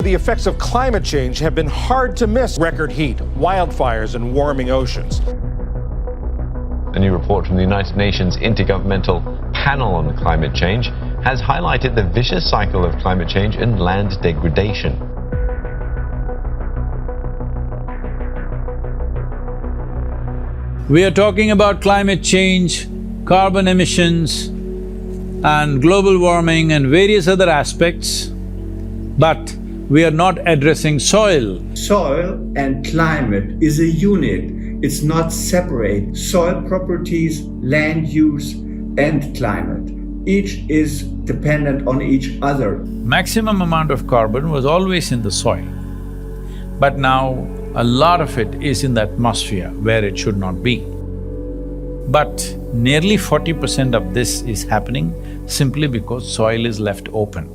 the effects of climate change have been hard to miss: record heat, wildfires, and warming oceans. A new report from the United Nations Intergovernmental Panel on Climate Change has highlighted the vicious cycle of climate change and land degradation. We are talking about climate change, carbon emissions, and global warming and various other aspects, but we are not addressing soil. Soil and climate is a unit. It's not separate. Soil properties, land use, and climate. Each is dependent on each other. Maximum amount of carbon was always in the soil, but now a lot of it is in the atmosphere where it should not be. But nearly 40% of this is happening simply because soil is left open.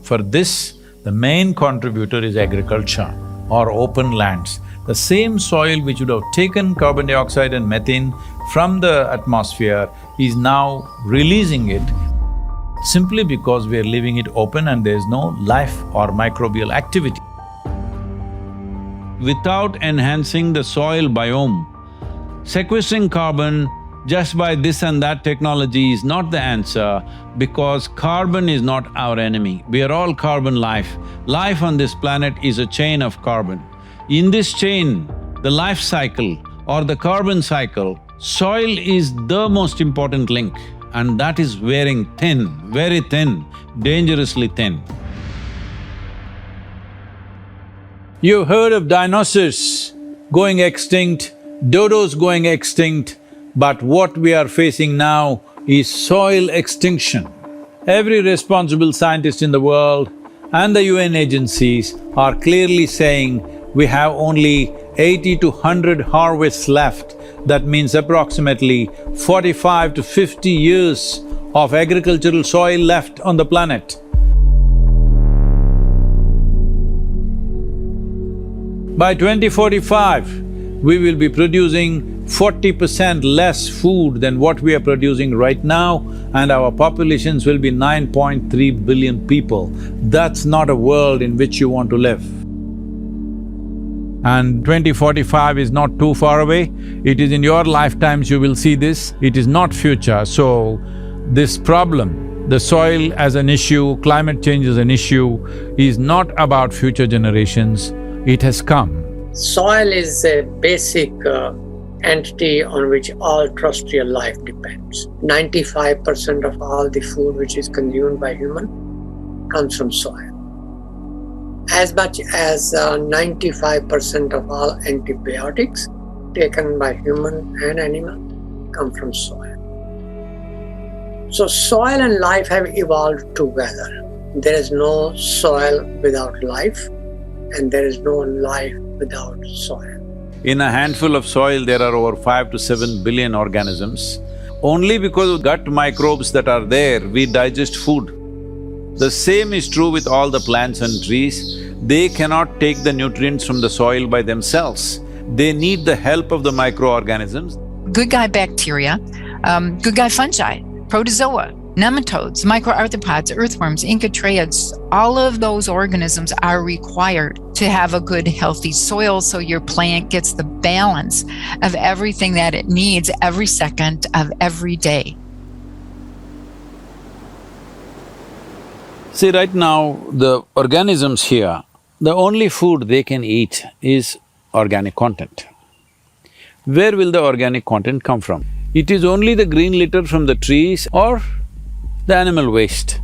For this, the main contributor is agriculture or open lands. The same soil which would have taken carbon dioxide and methane from the atmosphere is now releasing it simply because we are leaving it open and there is no life or microbial activity. Without enhancing the soil biome, sequestering carbon just by this and that technology is not the answer, because carbon is not our enemy. We are all carbon life. Life on this planet is a chain of carbon. In this chain, the life cycle or the carbon cycle, soil is the most important link, and that is wearing thin, very thin, dangerously thin. You've heard of dinosaurs going extinct, dodos going extinct, but what we are facing now is soil extinction. Every responsible scientist in the world and the UN agencies are clearly saying we have only 80 to 100 harvests left. That means approximately 45 to 50 years of agricultural soil left on the planet. By 2045, we will be producing 40% less food than what we are producing right now, and our populations will be 9.3 billion people. That's not a world in which you want to live. And 2045 is not too far away. It is in your lifetimes you will see this. It is not future. So, this problem, the soil as an issue, climate change as an issue, is not about future generations. It has come. Soil is a basic entity on which all terrestrial life depends. 95% of all the food which is consumed by human comes from soil. As much as 95% of all antibiotics taken by human and animal come from soil. So soil and life have evolved together. There is no soil without life, and there is no life without soil. In a handful of soil, there are over 5 to 7 billion organisms. Only because of gut microbes that are there, we digest food. The same is true with all the plants and trees. They cannot take the nutrients from the soil by themselves. They need the help of the microorganisms. Good guy bacteria, good guy fungi, protozoa, nematodes, microarthropods, earthworms, incatrioids, all of those organisms are required to have a good, healthy soil so your plant gets the balance of everything that it needs every second of every day. See, right now, the organisms here, the only food they can eat is organic content. Where will the organic content come from? It is only the green litter from the trees or the animal waste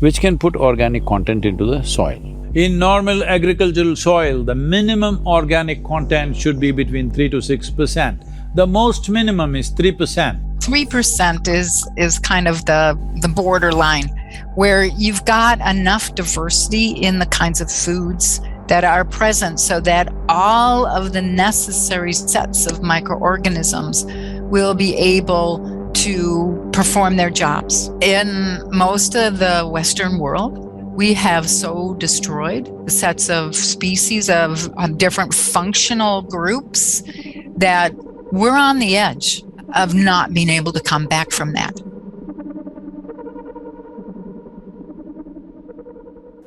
which can put organic content into the soil. In normal agricultural soil, the minimum organic content should be between 3 to 6%. The most minimum is 3%. 3% is kind of the borderline, where you've got enough diversity in the kinds of foods that are present so that all of the necessary sets of microorganisms will be able to perform their jobs. In most of the Western world, we have so destroyed the sets of species of different functional groups that we're on the edge of not being able to come back from that.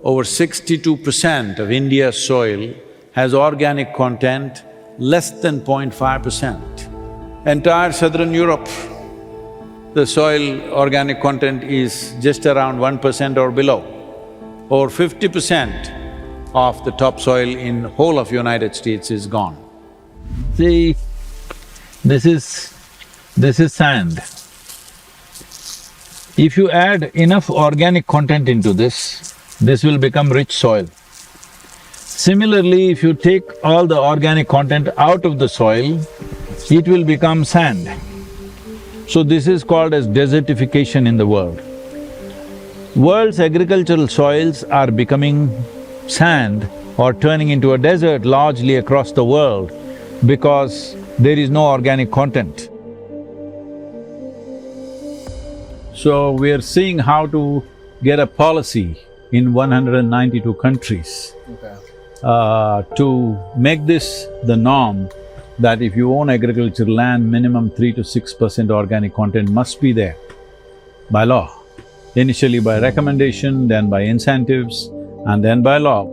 Over 62% of India's soil has organic content less than 0.5%. Entire southern Europe, the soil organic content is just around 1% or below. Over 50% of the topsoil in whole of United States is gone. See, this is sand. If you add enough organic content into this will become rich soil. Similarly, if you take all the organic content out of the soil, it will become sand. So this is called as desertification in the world. World's agricultural soils are becoming sand or turning into a desert largely across the world because there is no organic content. So we are seeing how to get a policy in 192 countries to make this the norm, that if you own agricultural land, minimum 3 to 6% organic content must be there by law. Initially by recommendation, then by incentives, and then by law.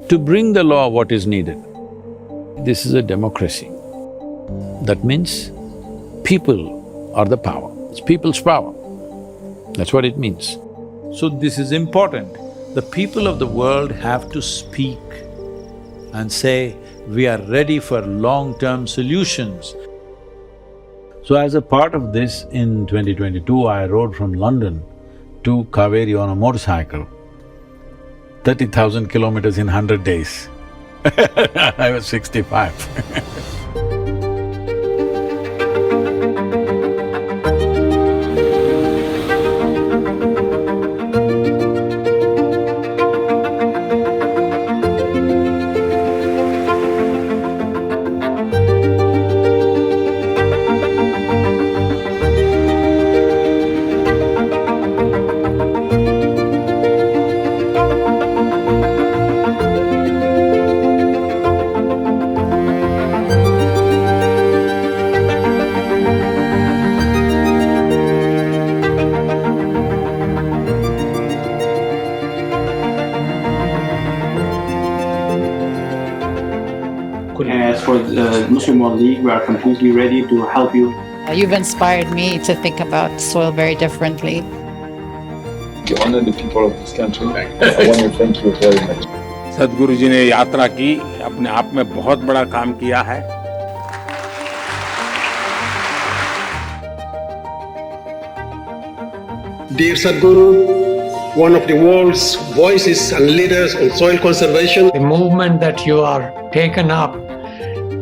To bring the law, what is needed? This is a democracy. That means people are the power, it's people's power. That's what it means. So this is important. The people of the world have to speak and say, we are ready for long-term solutions. So as a part of this, in 2022, I rode from London to Kaveri on a motorcycle, 30,000 kilometers in 100 days. I was 65. As for the Muslim World League, we are completely ready to help you. You've inspired me to think about soil very differently. To honor the people of this country, I want to thank you very much. सदगुरु जी ने यात्रा की, अपने आप में बहुत बड़ा काम किया है। Dear Sadhguru, one of the world's voices and leaders on soil conservation. The movement that you are taken up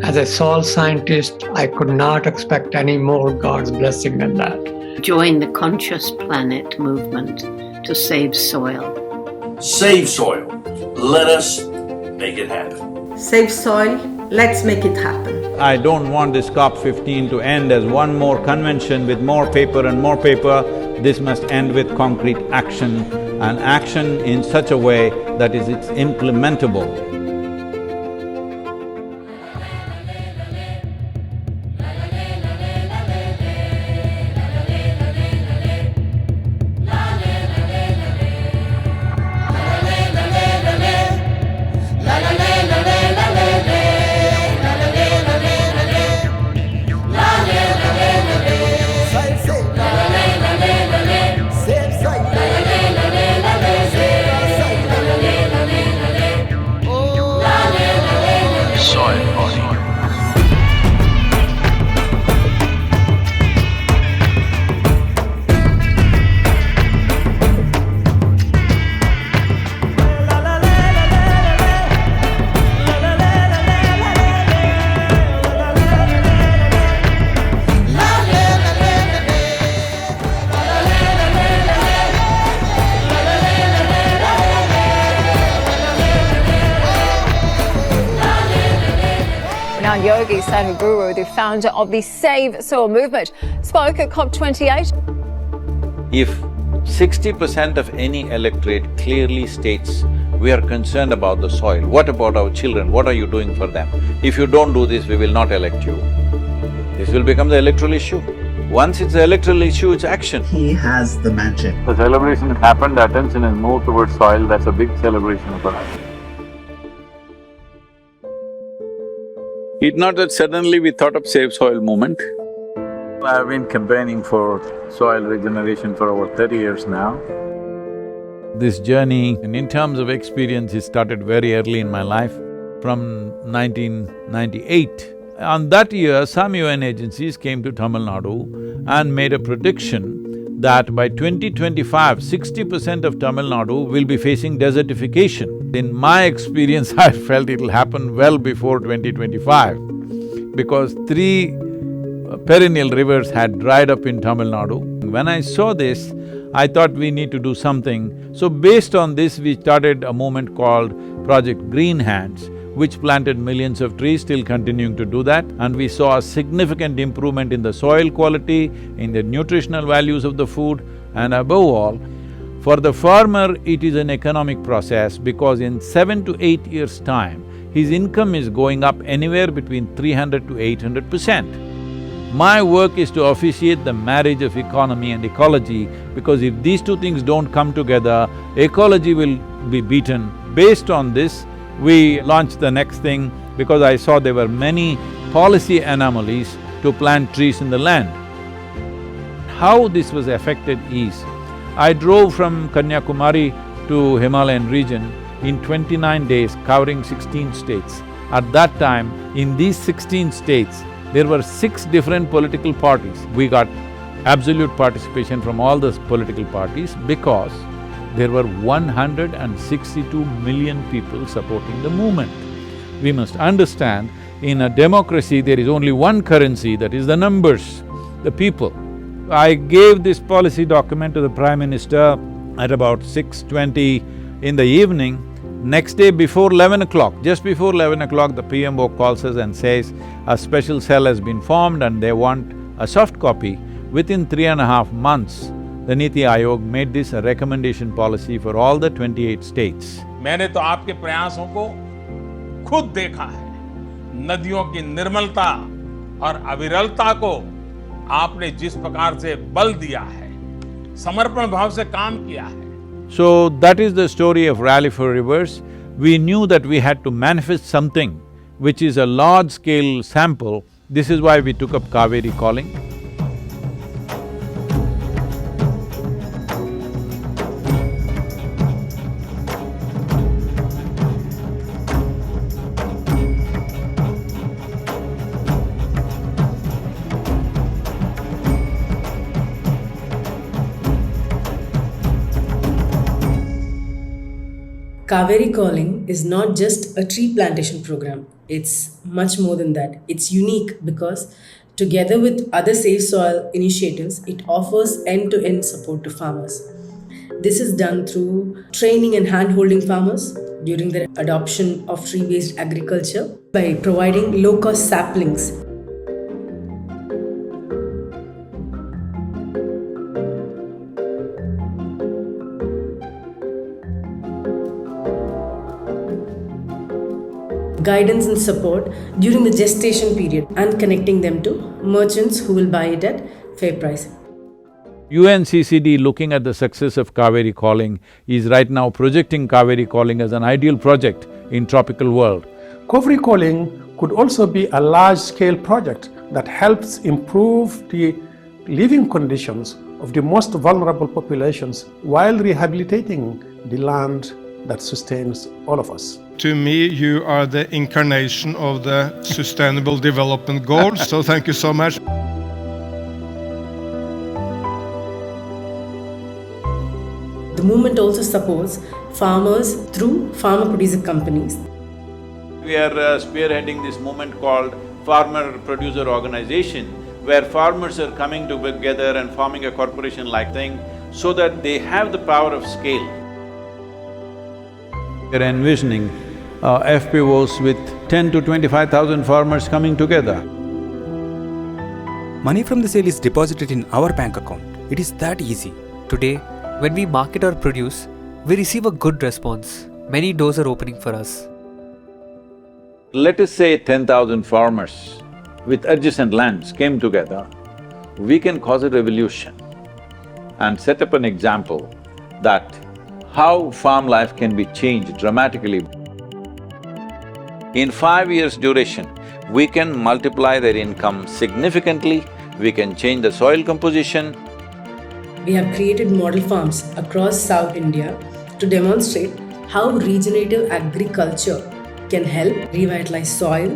as a soil scientist, I could not expect any more God's blessing than that. Join the Conscious Planet movement to save soil. Save soil. Let us make it happen. Save soil. Let's make it happen. I don't want this COP15 to end as one more convention with more paper and more paper. This must end with concrete action, and action in such a way that it's implementable. Yogi Sadhguru, the founder of the Save Soil movement, spoke at COP28. If 60% of any electorate clearly states, we are concerned about the soil, what about our children, what are you doing for them? If you don't do this, we will not elect you. This will become the electoral issue. Once it's an electoral issue, it's action. He has the magic. The celebration has happened, the attention is moved towards soil, that's a big celebration of life. It's not that suddenly we thought of Save Soil movement. I've been campaigning for soil regeneration for over 30 years now. This journey, and in terms of experience, it started very early in my life, from 1998. On that year, some UN agencies came to Tamil Nadu and made a prediction that by 2025, 60% of Tamil Nadu will be facing desertification. In my experience, I felt it'll happen well before 2025 because 3 perennial rivers had dried up in Tamil Nadu. When I saw this, I thought we need to do something. So based on this, we started a movement called Project Green Hands, which planted millions of trees, still continuing to do that. And we saw a significant improvement in the soil quality, in the nutritional values of the food, and above all, for the farmer, it is an economic process because in 7 to 8 years' time, his income is going up anywhere between 300 to 800%. My work is to officiate the marriage of economy and ecology because if these two things don't come together, ecology will be beaten. Based on this, we launched the next thing because I saw there were many policy anomalies to plant trees in the land. How this was affected is, I drove from Kanyakumari to Himalayan region in 29 days, covering 16 states. At that time, in these 16 states, there were 6 different political parties. We got absolute participation from all those political parties because there were 162 million people supporting the movement. We must understand, in a democracy, there is only one currency, that is the numbers, the people. I gave this policy document to the Prime Minister at about 6:20 in the evening. Next day before 11 o'clock, just before 11 o'clock, the PMO calls us and says, a special cell has been formed and they want a soft copy. Within 3.5 months, the Niti Aayog made this a recommendation policy for all the 28 states. मैंने तो आपके प्रयासों को खुद देखा है। नदियों की निर्मलता और अविरलता को आपने जिस प्रकार से बल दिया है, समर्पण भाव से काम किया है। So that is the story of Rally for Rivers. We knew that we had to manifest something which is a large-scale sample. This is why we took up Kaveri Calling. Kaveri Calling is not just a tree plantation program. It's much more than that. It's unique because together with other Save Soil initiatives, it offers end-to-end support to farmers. This is done through training and hand-holding farmers during their adoption of tree-based agriculture by providing low-cost saplings. Guidance and support during the gestation period and connecting them to merchants who will buy it at fair price. UNCCD, looking at the success of Kaveri Calling, is right now projecting Kaveri Calling as an ideal project in tropical world. Kaveri Calling could also be a large-scale project that helps improve the living conditions of the most vulnerable populations while rehabilitating the land that sustains all of us. To me, you are the incarnation of the Sustainable Development Goals, so thank you so much. The movement also supports farmers through farmer-producer companies. We are spearheading this movement called Farmer-Producer Organization, where farmers are coming together and forming a corporation-like thing so that they have the power of scale. We're envisioning FPOs with 10 to 25,000 farmers coming together. Money from the sale is deposited in our bank account. It is that easy. Today, when we market our produce, we receive a good response. Many doors are opening for us. Let us say 10,000 farmers with adjacent lands came together. we can cause a revolution and set up an example that how farm life can be changed dramatically. In 5 years' duration, we can multiply their income significantly, we can change the soil composition. We have created model farms across South India to demonstrate how regenerative agriculture can help revitalize soil,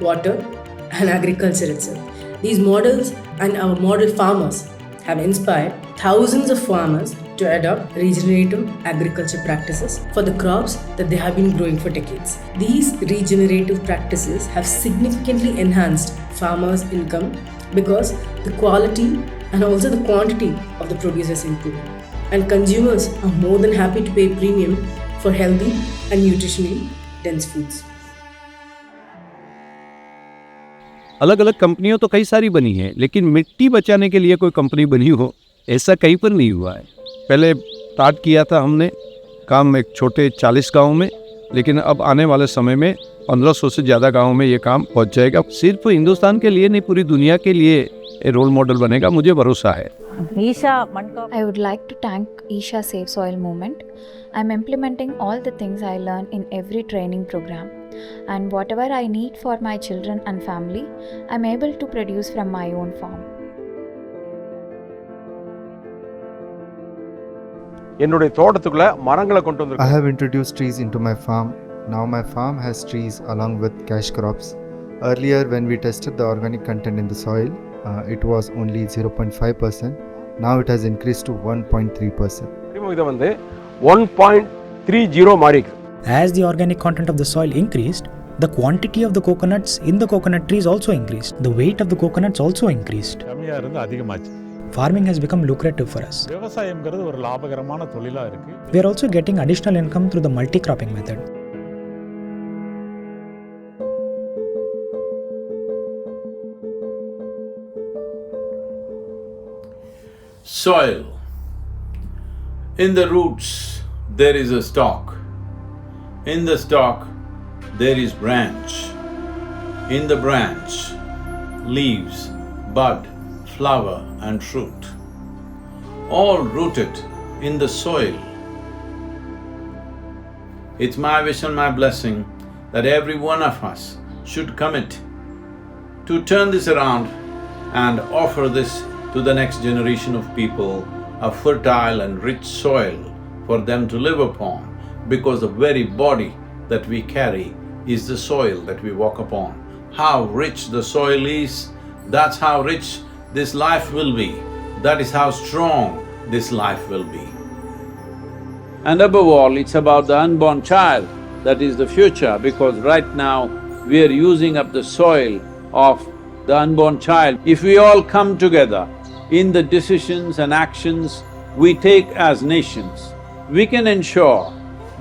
water, and agriculture itself. These models and our model farmers have inspired thousands of farmers to adopt regenerative agriculture practices for the crops that they have been growing for decades. These regenerative practices have significantly enhanced farmers' income because the quality and also the quantity of the produce has improved. And consumers are more than happy to pay premium for healthy and nutritionally dense foods. अलग अलग कंपनियां तो कई सारी बनी हैं, लेकिन मिट्टी बचाने के लिए कोई कंपनी बनी हो ऐसा कहीं पर नहीं हुआ है। पहले स्टार्ट किया था हमने काम एक छोटे 40 गाँव में, लेकिन अब आने वाले समय में 1500 से ज़्यादा गाँव में ये काम पहुंच जाएगा। सिर्फ हिंदुस्तान के लिए नहीं, पूरी दुनिया के लिए ये रोल मॉडल बनेगा, मुझे भरोसा है। I would like to thank Isha Save Soil movement. I'm implementing all the things I learn in every training program, and whatever I need for my children and family, I'm able to produce from my own farm. என்னுடைய தோட்டத்துக்குள்ள மரங்களை கொண்டு வந்து I have introduced trees into my farm. Now my farm has trees along with cash crops. Earlier when we tested the organic content in the soil, it was only 0.5%. Now it has increased to 1.3%. இது வந்து 1.30 மாறி இருக்கு. As the organic content of the soil increased, the quantity of the coconuts in the coconut trees also increased. The weight of the coconuts also increased. கம்மியா இருந்து அதிகமாச்சு. Farming has become lucrative for us. விவசாயம்ங்கிறது ஒரு லாபகரமான தொழிலா இருக்கு. We are also getting additional income through the multi-cropping method. Soil. In the roots, there is a stalk. In the stalk, there is branch. In the branch, leaves, bud, flower and fruit. All rooted in the soil. It's my wish and my blessing that every one of us should commit to turn this around and offer this to the next generation of people, a fertile and rich soil for them to live upon, because the very body that we carry is the soil that we walk upon. How rich the soil is, that's how rich this life will be. That is how strong this life will be. And above all, it's about the unborn child that is the future, because right now we are using up the soil of the unborn child. If we all come together in the decisions and actions we take as nations, we can ensure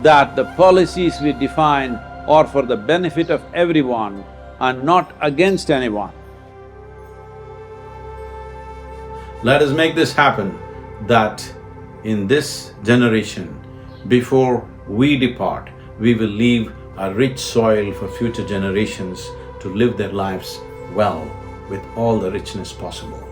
that the policies we define are for the benefit of everyone and not against anyone. Let us make this happen, that in this generation, before we depart, we will leave a rich soil for future generations to live their lives well with all the richness possible.